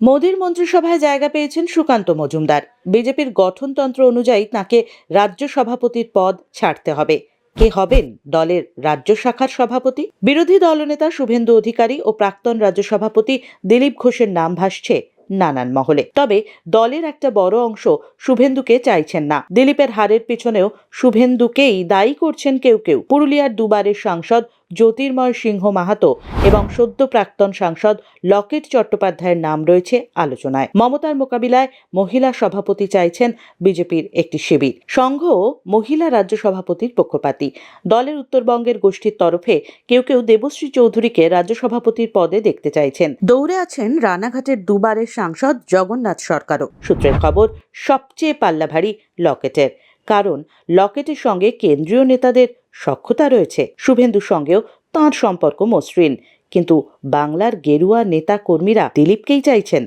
মোদীর মন্ত্রিসভায় জায়গা পেয়েছেন সুকান্ত মজুমদার। বিজেপির গঠনতন্ত্র অনুযায়ী তাকে রাজ্য সভাপতির পদ ছাড়তে হবে। কে হবেন দলের রাজ্য শাখার সভাপতি? বিরোধী দলনেতা শুভেন্দু অধিকারী ও প্রাক্তন রাজ্য সভাপতি দিলীপ ঘোষের নাম ভাসছে নানান মহলে। তবে দলের একটা বড় অংশ শুভেন্দুকে চাইছেন না। দিলীপের হারের পিছনেও শুভেন্দুকেই দায়ী করছেন কেউ কেউ। পুরুলিয়ার দুবারের সাংসদ জ্যোতির্ময় সিংহ মাহাতো এবং সদ্য প্রাক্তন সাংসদ লকেট চট্টোপাধ্যায়ের নাম রয়েছে আলোচনায়। মমতার মোকাবিলায় মহিলা সভাপতি চাইছেন বিজেপির একটি শিবির। সংঘ মহিলা রাজ্য সভাপতির পক্ষপাতী। দলের উত্তরবঙ্গের গোষ্ঠীর তরফে কেউ কেউ দেবশ্রী চৌধুরীকে রাজ্য সভাপতির পদে দেখতে চাইছেন। দৌড়ে আছেন রানাঘাটের দুবারের সাংসদ জগন্নাথ সরকারও। সূত্রের খবর, সবচেয়ে পাল্লা ভারী লকেটের, কারণ লকেটের সঙ্গে কেন্দ্রীয় নেতাদের সখ্যতা রয়েছে। শুভেন্দুর সঙ্গেও তাঁর সম্পর্ক মসৃণ, কিন্তু বাংলার গেরুয়া নেতা কর্মীরা দিলীপকেই চাইছেন।